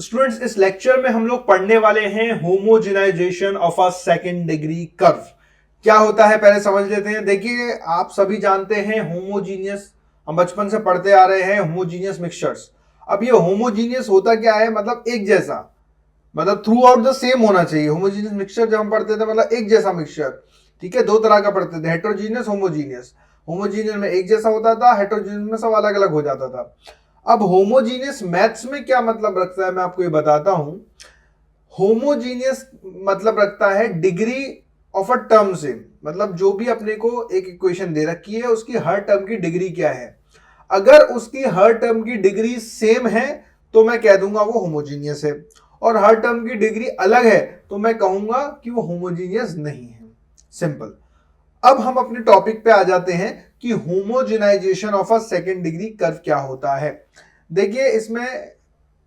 Students, इस lecture में हम लोग पढ़ने वाले हैं homogenisation of a second degree curve. क्या होता है पहले समझ लेते हैं। देखिए, आप सभी जानते हैं होमोजीनियस, हम बचपन से पढ़ते आ रहे हैं होमोजीनियस मिक्सचर्स। अब ये होमोजीनियस होता क्या है, मतलब एक जैसा, मतलब थ्रू आउट द सेम होना चाहिए। होमोजीनियस मिक्सचर जब हम पढ़ते थे मतलब एक जैसा मिक्सचर, ठीक है। दो तरह का पढ़ते थे, हेट्रोजीनियस, होमोजीनियस। होमोजीनियस में एक जैसा होता था, हेट्रोजीनियस में सब अलग अलग हो जाता था। अब होमोजीनियस मैथ्स में क्या मतलब रखता है मैं आपको ये बताता हूं। होमोजीनियस मतलब रखता है डिग्री ऑफ अ टर्म से, मतलब जो भी अपने को एक इक्वेशन दे रखी है उसकी हर टर्म की डिग्री क्या है। अगर उसकी हर टर्म की डिग्री सेम है तो मैं कह दूंगा वो होमोजीनियस है, और हर टर्म की डिग्री अलग है तो मैं कहूंगा कि वो होमोजीनियस नहीं है। सिंपल। अब हम अपने टॉपिक पे आ जाते हैं कि homogenisation of a second degree curve क्या होता है। देखिए, इसमें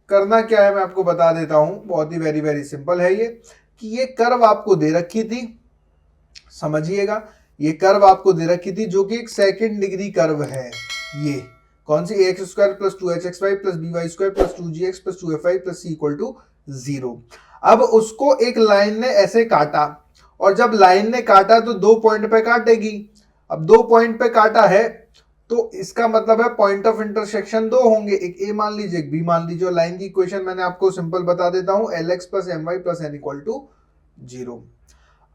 करना क्या है मैं आपको बता देता हूं, बहुत ही वेरी वेरी सिंपल है ये। कि ये कर्व आपको दे रखी थी, समझिएगा, ये कर्व आपको दे रखी थी जो कि एक सेकेंड डिग्री कर्व है। ये कौन सी, x square plus 2hxy plus B square plus 2gx plus 2fy plus c equal to 0। अब उसको एक लाइन ने ऐसे काटा, और जब लाइन ने काटा तो दो पॉइंट पे काटेगी। अब दो पॉइंट पे काटा है तो इसका मतलब है पॉइंट ऑफ इंटरसेक्शन दो होंगे, एक ए मान लीजिए एक बी मान लीजिए। और लाइन की इक्वेशन मैंने आपको सिंपल बता देता हूं, l x plus M y plus n equal to 0।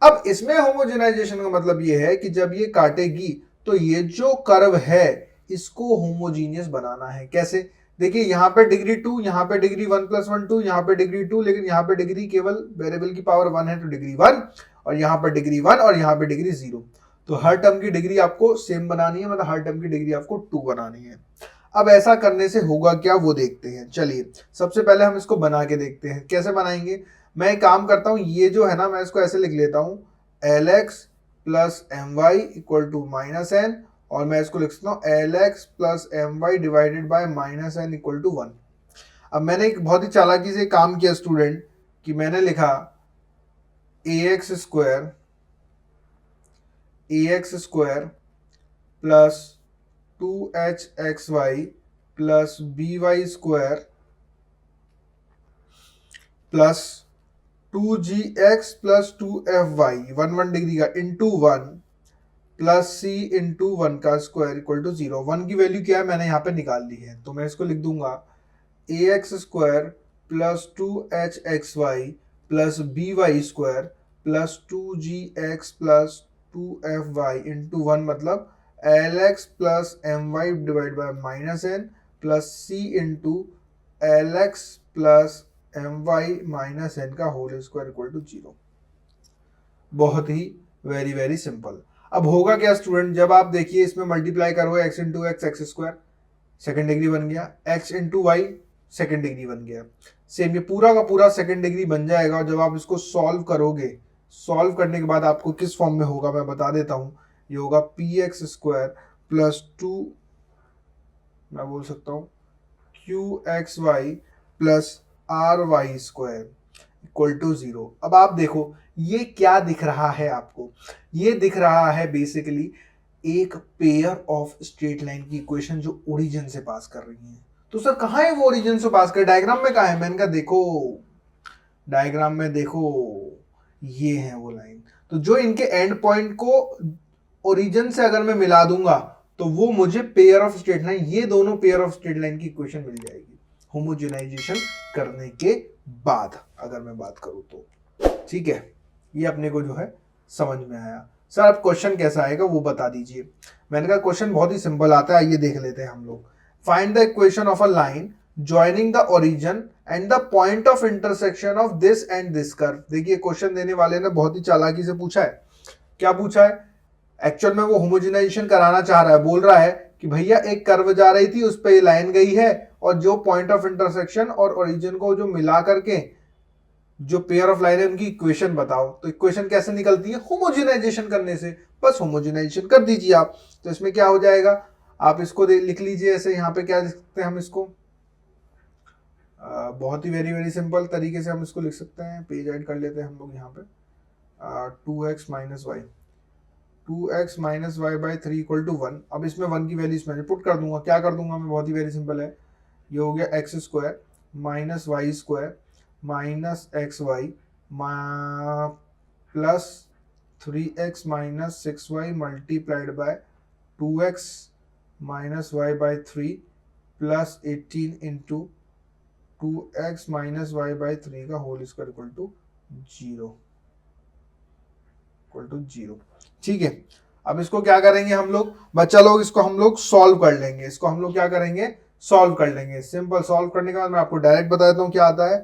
अब इसमें होमोजेनाइजेशन का मतलब ये है कि जब ये काटेगी तो ये जो कर्व है इसको होमोजीनियस बनाना है। कैसे, देखिए यहां पे डिग्री 2, यहां पे डिग्री 1 प्लस 1 2, यहां पे डिग्री 2, लेकिन यहां पे डिग्री केवल वेरिएबल की पावर 1 है तो डिग्री 1, और यहां पे डिग्री 1 और यहां पे डिग्री 0। तो हर टर्म की डिग्री आपको सेम बनानी है, मतलब हर टर्म की डिग्री आपको 2 बनानी है। अब ऐसा करने से होगा क्या वो देखते हैं। चलिए, सबसे पहले हम इसको बना के देखते हैं कैसे बनाएंगे। मैं एक काम करता हूं, ये जो है ना मैं इसको ऐसे लिख लेता हूं, l x plus M y equal to minus n, और मैं इसको लिख सकता हूं l x plus M y divided by minus n equal to 1। अब मैंने एक बहुत ही चालाकी से काम किया स्टूडेंट, कि मैंने लिखा A x square plus 2hxy plus B y square plus 2gx plus 2fy 1 degree का इंटू 1 प्लस c इंटू 1 का स्क्वायर इक्वल टू 0। 1 की वैल्यू क्या है मैंने यहाँ पे निकाल ली है, तो मैं इसको लिख दूंगा A x square plus 2hxy plus B y square plus 2gx plus 2fy into 1, मतलब L x plus M y divide by minus N plus C into L x plus M y minus N का whole square equal to 0। बहुत ही very very simple. अब होगा क्या student, जब आप देखिए इसमें मल्टीप्लाई करोगे x into x, x square second degree बन गया, x into y second degree बन गया। सेम ये पूरा का पूरा सेकेंड डिग्री बन जाएगा। और जब आप इसको सॉल्व करोगे, सॉल्व करने के बाद आपको किस फॉर्म में होगा मैं बता देता हूं। ये होगा पी एक्स स्क्वायर प्लस 2, मैं बोल सकता हूं q x y plus r y square equal to 0। अब आप देखो ये क्या दिख रहा है आपको, ये दिख रहा है बेसिकली एक पेयर ऑफ स्ट्रेट लाइन की इक्वेशन जो ओरिजिन से पास कर रही है। तो सर कहाँ है वो ओरिजिन से पास कर, डायग्राम में कहाँ है। मैंने कहा देखो डायग्राम में देखो, ये है वो लाइन। तो जो इनके एंड पॉइंट को ओरिजिन से अगर मैं मिला दूंगा तो वो मुझे पेयर ऑफ स्ट्रेट लाइन, ये दोनों पेयर ऑफ स्ट्रेट लाइन की इक्वेशन मिल जाएगी होमोजेनाइजेशन करने के बाद, अगर मैं बात करूं तो। ठीक है, ये अपने को जो है समझ में आया। सर अब क्वेश्चन कैसा आएगा वो बता दीजिए। मैंने कहा क्वेश्चन बहुत ही सिंपल आता है, आइए देख लेते हैं हम लोग। Find the equation of a line joining the origin and the point of intersection of this and this curve. देखिए क्वेश्चन देने वाले ने बहुत ही चालाकी से पूछा है। क्या पूछा है, एक्चुअल में वो होमोजेनाइजेशन कराना चाह रहा है। बोल रहा है कि भैया एक कर्व जा रही थी, उस पर ये लाइन गई है, और जो पॉइंट ऑफ इंटरसेक्शन और ओरिजिन को जो मिला करके जो पेयर ऑफ लाइन है उनकी इक्वेशन बताओ। तो इक्वेशन कैसे निकलती है, होमोजेनाइजेशन करने से। बस होमोजेनाइजेशन कर दीजिए आप, तो इसमें क्या हो जाएगा, आप इसको लिख लीजिए ऐसे। यहाँ पे क्या लिख सकते हैं हम इसको, बहुत ही वेरी वेरी सिंपल तरीके से हम इसको लिख सकते हैं। पेज ऐड कर लेते हैं हम लोग यहाँ पे, 2x minus y, 2x minus y by 3 equal to 1। अब इसमें 1 की वैल्यू इसमें पुट कर दूंगा। क्या कर दूंगा मैं, बहुत ही वेरी सिंपल है। ये हो गया x square minus y square minus x y plus 3x minus 6y multiplied by 2x minus y by 3 plus 18 into 2x minus y by 3 का whole square equal to zero. ठीक है, अब इसको क्या करेंगे हम लोग, बच्चा लोग, इसको हम लोग सॉल्व कर लेंगे। इसको हम लोग क्या करेंगे, सॉल्व कर लेंगे। सिंपल सॉल्व करने के बाद मैं आपको डायरेक्ट बता देता हूँ क्या आता है।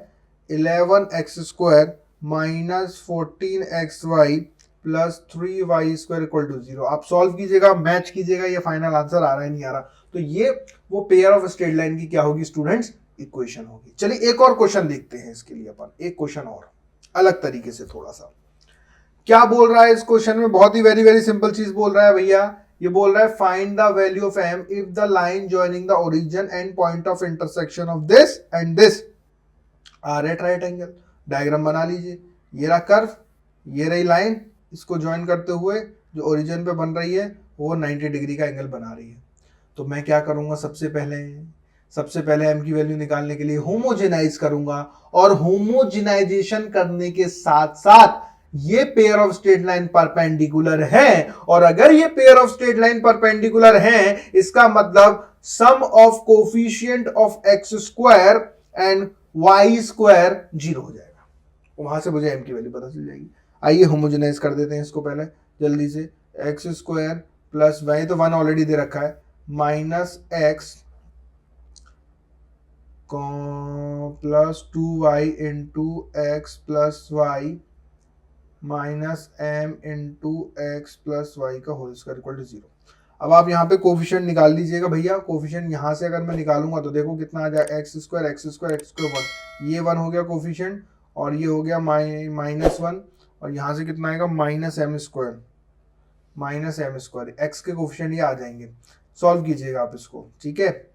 11x square minus 14xy plus 3y square equal to 0। आप सॉल्व कीजिएगा, मैच कीजिएगा, ये फाइनल आंसर आ रहा है नहीं आ रहा। तो ये वो पेयर ऑफ स्ट्रेट लाइन की क्या होगी स्टूडेंट्स, इक्वेशन होगी। चलिए एक और क्वेश्चन देखते हैं इसके लिए अपन, एक क्वेश्चन और अलग तरीके से थोड़ा सा। क्या बोल रहा है इस क्वेश्चन में, बहुत ही वेरी वेरी सिंपल चीज बोल रहा है भैया। ये बोल रहा है find the value of m if the line joining the origin and point of intersection of this and this are at right angle. Diagram बना लीजिए, ये रहा कर्व, ये रही लाइन, इसको ज्वाइन करते हुए जो ओरिजिन पे बन रही है वो 90 डिग्री का एंगल बना रही है। तो मैं क्या करूंगा, सबसे पहले m की वैल्यू निकालने के लिए होमोजेनाइज करूंगा, और होमोजेनाइजेशन करने के साथ साथ ये pair of straight line perpendicular है, और अगर ये pair of straight line perpendicular है इसका मतलब sum of coefficient of x square and y square 0 हो जाएगा। वहां से मुझे m की वैल्यू पता चल जाएगी। आइए होमोजेनाइज कर देते हैं इसको पहले जल्दी से। एक्स स्क्वायर प्लस वाई, तो 1 ऑलरेडी दे रखा है, minus x plus 2y into x plus y minus m into x plus y का होल स्क्वायर इक्वल टू 0। अब आप यहाँ पे कोफिशिएंट निकाल लीजिएगा भैया। कोफिशिएंट यहाँ से अगर मैं निकालूंगा तो देखो कितना आ जाए, एक्स स्क्वायर 1, ये 1 हो गया कोफिशिएंट, और ये हो गया -1, और यहाँ से कितना आएगा -m स्क्वायर, एक्स के कोफिशिएंट ये आ जाएंगे। सॉल्व कीजिएगा आप इसको, ठीक है,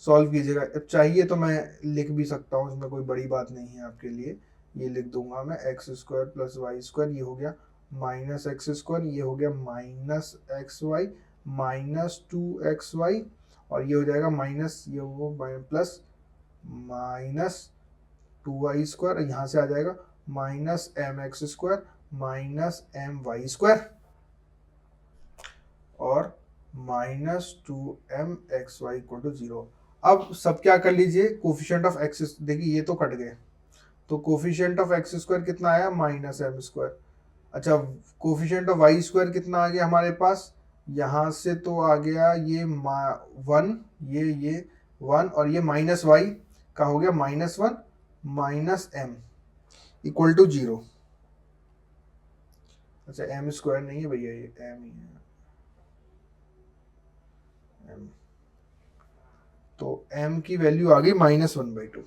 सॉल्व कीजिएगा। अब चाहिए तो मैं लिख भी सकता हूँ, इसमें कोई बड़ी बात नहीं है आपके लिए। ये लिख दूंगा मैं, x square plus y square, ये हो गया माइनस एक्स स्क्वायर, ये हो गया minus x Y minus 2xy, और ये हो जाएगा माइनस, ये वो प्लस माइनस 2y स्क्वायर, यहाँ से आ जाएगा minus M x square minus M y square और minus 2m xy equal to 0। अब सब क्या कर लीजिए, कोफिशिएंट ऑफ एक्स, देखिए ये तो कट गए, तो कोफिशिएंट ऑफ एक्स स्क्वायर कितना आया, माइनस एम स्क्वायर। अच्छा, कोफिशिएंट ऑफ वाई स्क्वायर कितना आ गया हमारे पास, यहाँ से तो आ गया ये 1, ये 1, और ये माइनस वाई का हो गया -1 माइनस एम इक्वल टू 0। अच्छा, एम स्क्वायर नहीं है भैया, ये एम ही है, एम। तो m की वैल्यू आ गई -1/2।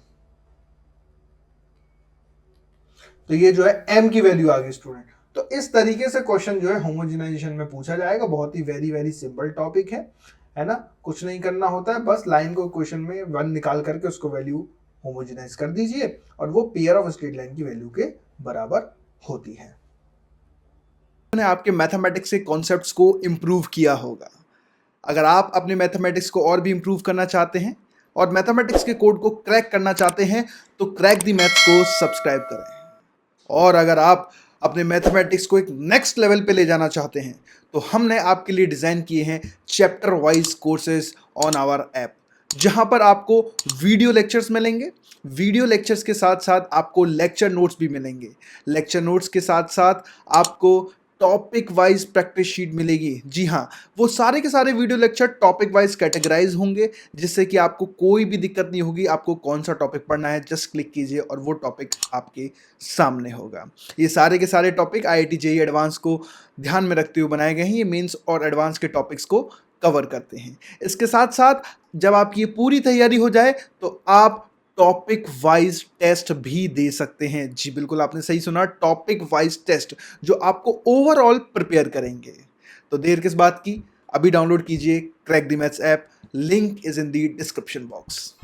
तो ये जो है m की वैल्यू आ गई स्टूडेंट। तो इस तरीके से क्वेश्चन जो है होमोजेनाइजेशन में पूछा जाएगा। बहुत ही वेरी वेरी सिंपल टॉपिक है ना, कुछ नहीं करना होता है, बस लाइन को क्वेश्चन में 1 निकाल करके उसको वैल्यू होमोजेनाइज कर दीजिए, और वो पेयर ऑफ स्ट्रेट लाइन की वैल्यू के बराबर होती है। ने आपके मैथमेटिक्स के कॉन्सेप्ट्स को इम्प्रूव किया होगा। अगर आप अपने मैथमेटिक्स को और भी इम्प्रूव करना चाहते हैं और मैथमेटिक्स के कोड को क्रैक करना चाहते हैं तो क्रैक द मैथ्स को सब्सक्राइब करें। और अगर आप अपने मैथमेटिक्स को एक नेक्स्ट लेवल पे ले जाना चाहते हैं तो हमने आपके लिए डिज़ाइन किए हैं chapter wise courses on our app, जहां पर आपको वीडियो लेक्चर्स मिलेंगे। वीडियो लेक्चर्स के साथ साथ आपको लेक्चर नोट्स भी मिलेंगे। लेक्चर नोट्स के साथ साथ आपको टॉपिक वाइज प्रैक्टिस शीट मिलेगी। जी हाँ, वो सारे के सारे video lecture topic wise categorise होंगे, जिससे कि आपको कोई भी दिक्कत नहीं होगी। आपको कौन सा टॉपिक पढ़ना है जस्ट क्लिक कीजिए और वो टॉपिक आपके सामने होगा। ये सारे के सारे टॉपिक IIT JEE एडवांस को ध्यान में रखते हुए बनाए गए हैं। ये मेंस और एडवांस के टॉपिक्स को कवर करते हैं। इसके साथ साथ जब आपकी ये पूरी तैयारी हो जाए तो आप टॉपिक वाइज टेस्ट भी दे सकते हैं। जी बिल्कुल, आपने सही सुना, टॉपिक वाइज टेस्ट जो आपको ओवरऑल प्रिपेयर करेंगे। तो देर किस बात की, अभी डाउनलोड कीजिए crack the maths app. Link is in the description box.